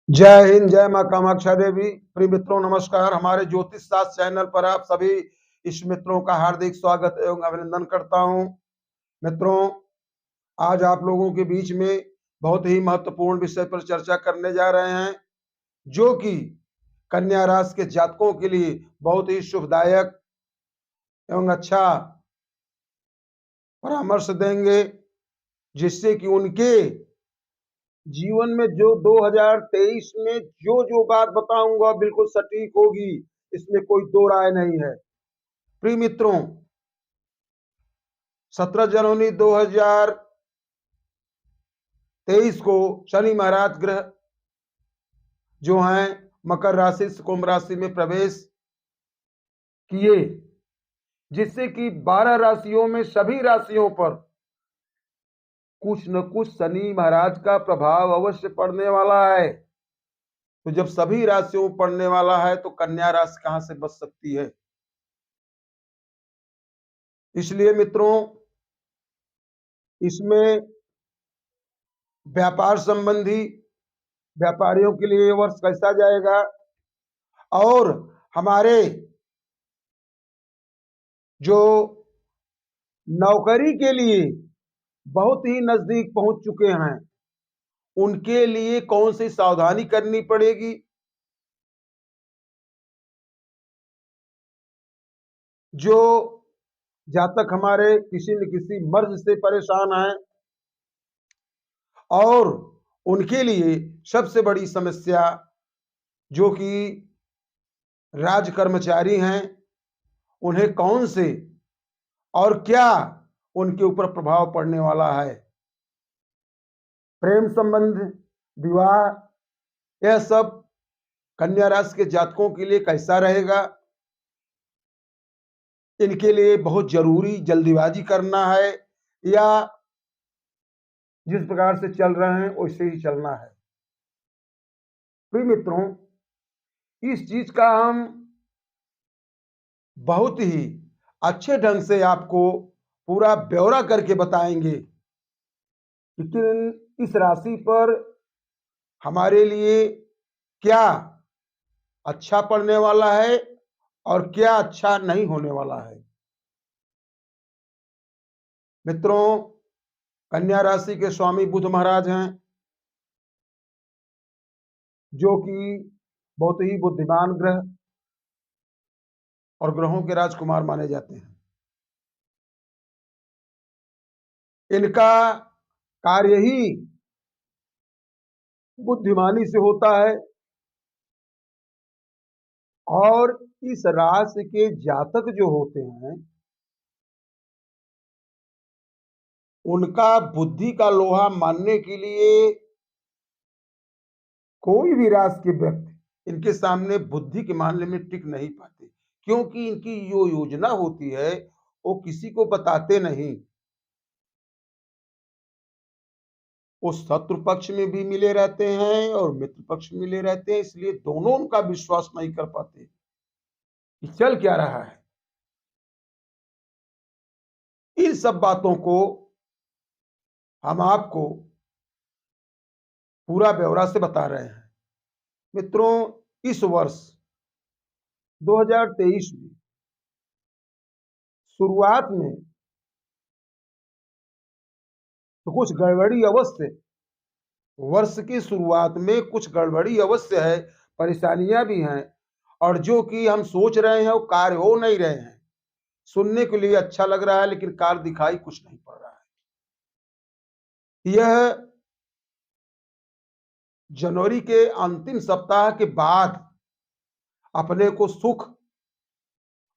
जय हिंद, जय मां कामाक्षा देवी। प्रिय मित्रों नमस्कार। हमारे ज्योतिष शास्त्र चैनल पर आप सभी इष्ट मित्रों का हार्दिक स्वागत एवं अभिनंदन करता हूं। मित्रों, आज आप लोगों के बीच में बहुत ही महत्वपूर्ण विषय पर चर्चा करने जा रहे हैं, जो कि कन्या राशि के जातकों के लिए बहुत ही शुभदायक एवं अच्छा परामर्श देंगे, जिससे कि उनके जीवन में जो 2023 में जो बात बताऊंगा बिल्कुल सटीक होगी, इसमें कोई दो राय नहीं है। प्रिय मित्रों, 17 जनवरी 2023 को शनि महाराज ग्रह जो हैं मकर राशि से कुंभ राशि में प्रवेश किए, जिससे कि 12 राशियों में सभी राशियों पर कुछ न कुछ शनि महाराज का प्रभाव अवश्य पड़ने वाला है। तो जब सभी राशियों पड़ने वाला है तो कन्या राशि कहां से बच सकती है। इसलिए मित्रों, इसमें व्यापार संबंधी व्यापारियों के लिए वर्ष कैसा जाएगा, और हमारे जो नौकरी के लिए बहुत ही नजदीक पहुंच चुके हैं, उनके लिए कौन सी सावधानी करनी पड़ेगी। जो जातक हमारे किसी न किसी मर्ज से परेशान हैं, और उनके लिए सबसे बड़ी समस्या जो कि राज कर्मचारी हैं, उन्हें कौन से और क्या उनके ऊपर प्रभाव पड़ने वाला है। प्रेम संबंध, विवाह, यह सब कन्या राशि के जातकों के लिए कैसा रहेगा। इनके लिए बहुत जरूरी जल्दीबाजी करना है, या जिस प्रकार से चल रहे हैं वैसे ही चलना है। प्रिय मित्रों, इस चीज का हम बहुत ही अच्छे ढंग से आपको पूरा ब्यौरा करके बताएंगे, लेकिन इस राशि पर हमारे लिए क्या अच्छा पड़ने वाला है और क्या अच्छा नहीं होने वाला है। मित्रों, कन्या राशि के स्वामी बुध महाराज हैं, जो कि बहुत ही बुद्धिमान ग्रह और ग्रहों के राजकुमार माने जाते हैं। इनका कार्य ही बुद्धिमानी से होता है, और इस राशि के जातक जो होते हैं, उनका बुद्धि का लोहा मानने के लिए कोई भी राशि के व्यक्ति इनके सामने बुद्धि के मामले में टिक नहीं पाते, क्योंकि इनकी जो योजना होती है वो किसी को बताते नहीं। वो शत्रु पक्ष में भी मिले रहते हैं और मित्र पक्ष में मिले रहते हैं, इसलिए दोनों उनका विश्वास नहीं कर पाते कि चल क्या रहा है। इन सब बातों को हम आपको पूरा ब्यौरा से बता रहे हैं। मित्रों, इस वर्ष 2023 में शुरुआत में तो कुछ गड़बड़ी अवश्य, वर्ष की शुरुआत में कुछ गड़बड़ी अवश्य है, परेशानियां भी हैं, और जो कि हम सोच रहे हैं वो कार्य हो नहीं रहे हैं। सुनने के लिए अच्छा लग रहा है, लेकिन कार्य दिखाई कुछ नहीं पड़ रहा है। यह जनवरी के अंतिम सप्ताह के बाद अपने को सुख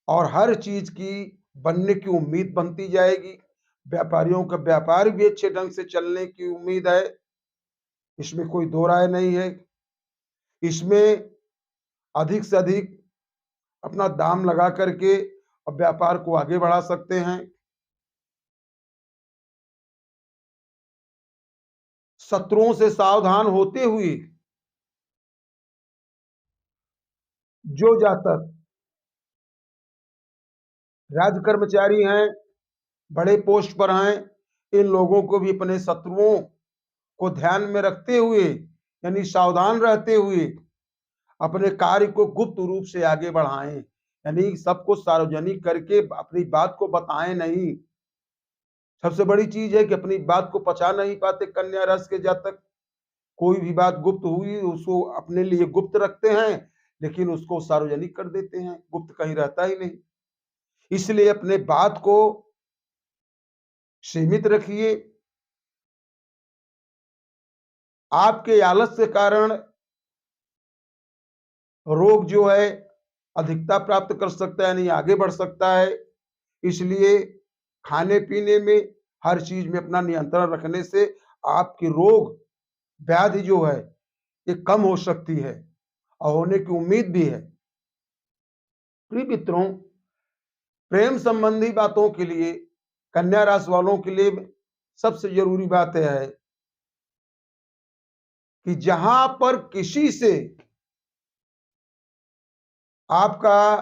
और हर चीज की बनने की उम्मीद बनती जाएगी। व्यापारियों का व्यापार भी अच्छे ढंग से चलने की उम्मीद है, इसमें कोई दो राय नहीं है। इसमें अधिक से अधिक अपना दाम लगा करके अब व्यापार को आगे बढ़ा सकते हैं। शत्रुओं से सावधान होते हुए जो जातक राज कर्मचारी हैं, बड़े पोस्ट पर हैं, इन लोगों को भी अपने शत्रुओं को ध्यान में रखते हुए यानी सावधान रहते हुए अपने कार्य को गुप्त रूप से आगे बढ़ाएं, यानी सबको सार्वजनिक करके अपनी बात को बताएं नहीं। सबसे बड़ी चीज है कि अपनी बात को पचा नहीं पाते कन्या राशि के जातक। कोई भी बात गुप्त हुई उसको अपने लिए गुप्त रखते हैं, लेकिन उसको सार्वजनिक कर देते हैं, गुप्त कहीं रहता ही नहीं। इसलिए अपने बात को सीमित रखिए। आपके आलस के कारण रोग जो है अधिकता प्राप्त कर सकता है, यानी आगे बढ़ सकता है। इसलिए खाने पीने में हर चीज में अपना नियंत्रण रखने से आपकी रोग व्याधि जो है ये कम हो सकती है और होने की उम्मीद भी है। प्रिय मित्रों, प्रेम संबंधी बातों के लिए कन्या राशि वालों के लिए सबसे जरूरी बात यह है कि जहां पर किसी से आपका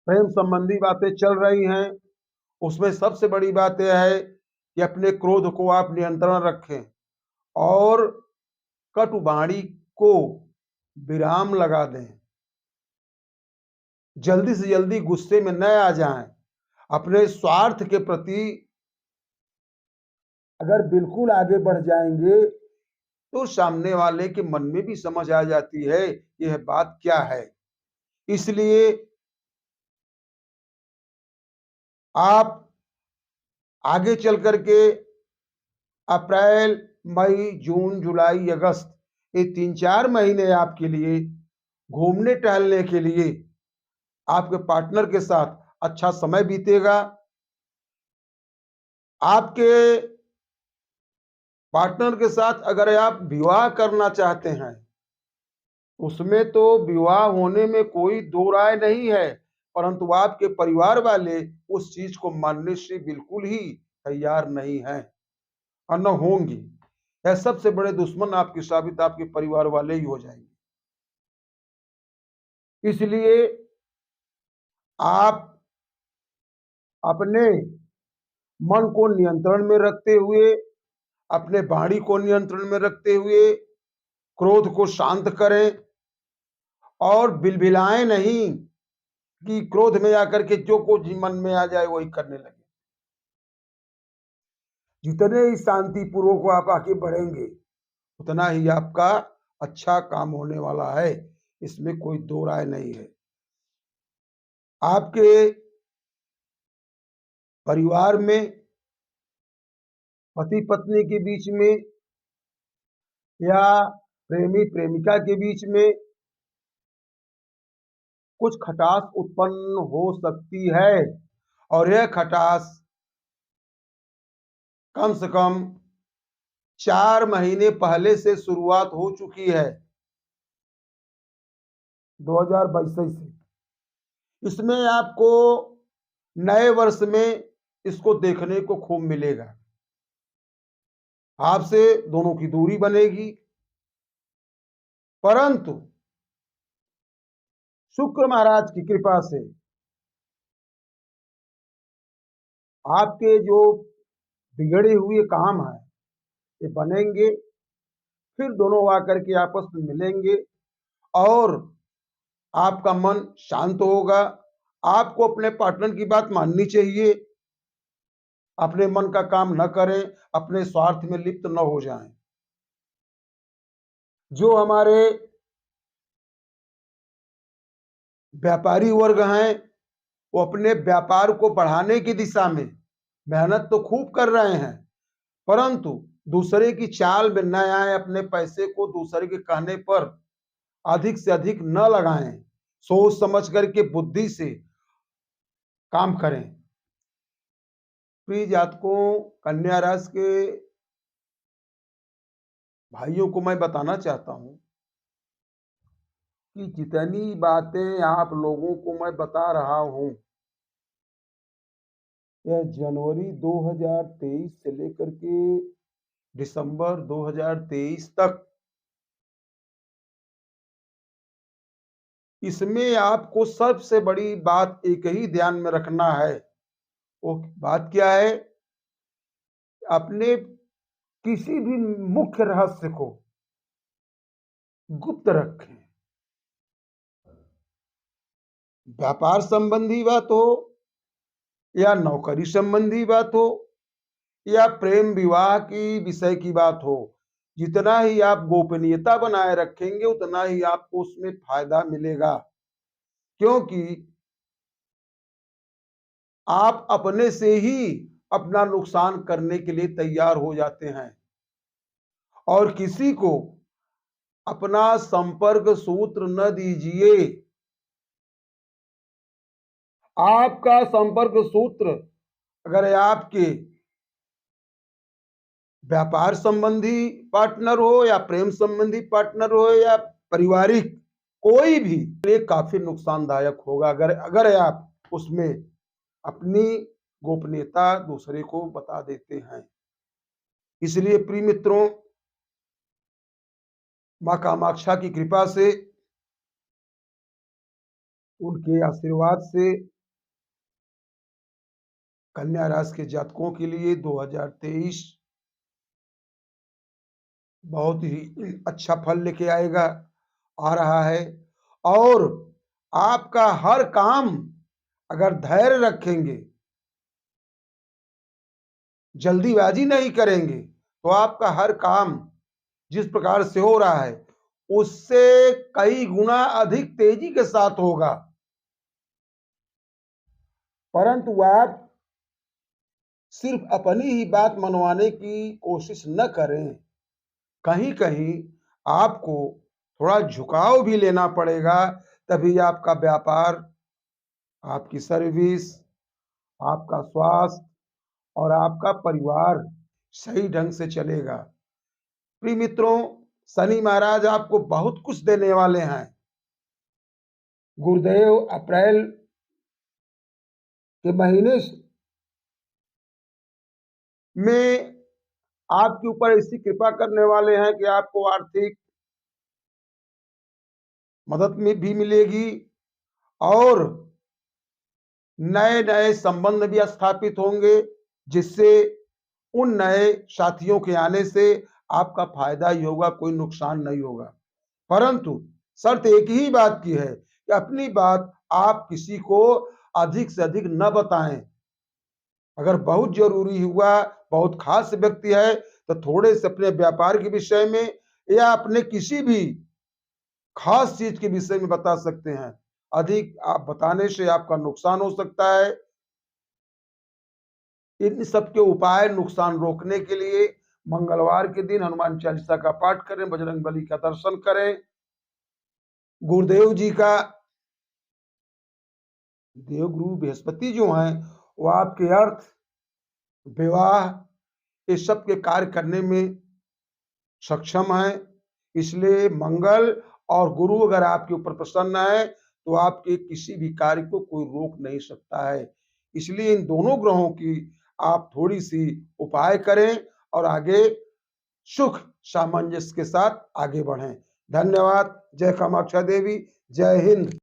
प्रेम संबंधी बातें चल रही हैं, उसमें सबसे बड़ी बात यह है कि अपने क्रोध को आप नियंत्रण रखें और कटु वाणी को विराम लगा दें। जल्दी से जल्दी गुस्से में न आ जाएं। अपने स्वार्थ के प्रति अगर बिल्कुल आगे बढ़ जाएंगे तो सामने वाले के मन में भी समझ आ जाती है यह बात क्या है। इसलिए आप आगे चल करके अप्रैल, मई, जून, जुलाई, अगस्त ये 3-4 महीने आपके लिए घूमने टहलने के लिए आपके पार्टनर के साथ अच्छा समय बीतेगा। आपके पार्टनर के साथ अगर आप विवाह करना चाहते हैं, उसमें तो विवाह होने में कोई दो राय नहीं है, परंतु आपके परिवार वाले उस चीज को मानने से बिल्कुल ही तैयार नहीं हैं और न होंगे। यह सबसे बड़े दुश्मन आपके साबित आपके परिवार वाले ही हो जाएंगे। इसलिए आप अपने मन को नियंत्रण में रखते हुए, अपने वाणी को नियंत्रण में रखते हुए क्रोध को शांत करें और बिलबिलाएं नहीं कि क्रोध में आकर के जो कुछ मन में आ जाए वही करने लगे। जितने ही शांति पूर्वक आप आगे बढ़ेंगे उतना ही आपका अच्छा काम होने वाला है, इसमें कोई दो राय नहीं है। आपके परिवार में पति पत्नी के बीच में या प्रेमी प्रेमिका के बीच में कुछ खटास उत्पन्न हो सकती है और यह खटास कम से कम 4 महीने पहले से शुरुआत हो चुकी है, 2022 से। इसमें आपको नए वर्ष में इसको देखने को खूब मिलेगा। आपसे दोनों की दूरी बनेगी, परंतु शुक्र महाराज की कृपा से आपके जो बिगड़े हुए काम हैं ये बनेंगे, फिर दोनों आकर के आपस में मिलेंगे और आपका मन शांत होगा। आपको अपने पार्टनर की बात माननी चाहिए, अपने मन का काम न करें, अपने स्वार्थ में लिप्त न हो जाएं। जो हमारे व्यापारी वर्ग हैं वो अपने व्यापार को बढ़ाने की दिशा में मेहनत तो खूब कर रहे हैं, परंतु दूसरे की चाल में न आए, अपने पैसे को दूसरे के कहने पर अधिक से अधिक न लगाएं, सोच समझ करके बुद्धि से काम करें। प्रिय जातकों, कन्या राशि के भाइयों को मैं बताना चाहता हूं कि जितनी बातें आप लोगों को मैं बता रहा हूं यह जनवरी 2023 से लेकर के दिसंबर 2023 तक, इसमें आपको सबसे बड़ी बात एक ही ध्यान में रखना है। वो बात क्या है? अपने किसी भी मुख्य रहस्य को गुप्त रखें। व्यापार संबंधी बात हो या नौकरी संबंधी बात हो या प्रेम विवाह की विषय की बात हो, जितना ही आप गोपनीयता बनाए रखेंगे उतना ही आपको उसमें फायदा मिलेगा, क्योंकि आप अपने से ही अपना नुकसान करने के लिए तैयार हो जाते हैं और किसी को अपना संपर्क सूत्र न दीजिए। आपका संपर्क सूत्र अगर आपके व्यापार संबंधी पार्टनर हो या प्रेम संबंधी पार्टनर हो या पारिवारिक कोई भी, ये काफी नुकसानदायक होगा अगर अगर आप उसमें अपनी गोपनीयता दूसरे को बता देते हैं। इसलिए प्रिय मित्रों, माँ कामाक्षा की कृपा से, उनके आशीर्वाद से कन्या राशि के जातकों के लिए 2023 बहुत ही अच्छा फल लेके आएगा, आ रहा है। और आपका हर काम अगर धैर्य रखेंगे, जल्दीबाजी नहीं करेंगे, तो आपका हर काम जिस प्रकार से हो रहा है उससे कई गुना अधिक तेजी के साथ होगा। परंतु आप सिर्फ अपनी ही बात मनवाने की कोशिश न करें, कहीं कहीं आपको थोड़ा झुकाव भी लेना पड़ेगा, तभी आपका व्यापार, आपकी सर्विस, आपका स्वास्थ्य और आपका परिवार सही ढंग से चलेगा। प्रिय मित्रों, शनि महाराज आपको बहुत कुछ देने वाले हैं। गुरुदेव अप्रैल के महीने में आपके ऊपर ऐसी कृपा करने वाले हैं कि आपको आर्थिक मदद में भी मिलेगी और नए नए संबंध भी स्थापित होंगे, जिससे उन नए साथियों के आने से आपका फायदा ही होगा, कोई नुकसान नहीं होगा। परंतु शर्त एक ही बात की है कि अपनी बात आप किसी को अधिक से अधिक न बताएं। अगर बहुत जरूरी हुआ, बहुत खास व्यक्ति है, तो थोड़े से अपने व्यापार के विषय में या अपने किसी भी खास चीज के विषय में बता सकते हैं। अधिक आप बताने से आपका नुकसान हो सकता है। इन सब के उपाय नुकसान रोकने के लिए मंगलवार के दिन हनुमान चालीसा का पाठ करें, बजरंगबली का दर्शन करें, गुरुदेव जी का, देवगुरु बृहस्पति जो हैं वो आपके अर्थ, विवाह, इस सब के कार्य करने में सक्षम है। इसलिए मंगल और गुरु अगर आपके ऊपर प्रसन्न है तो आपके किसी भी कार्य को कोई रोक नहीं सकता है। इसलिए इन दोनों ग्रहों की आप थोड़ी सी उपाय करें और आगे सुख सामंजस्य के साथ आगे बढ़ें। धन्यवाद। जय कामाक्षा देवी। जय हिंद।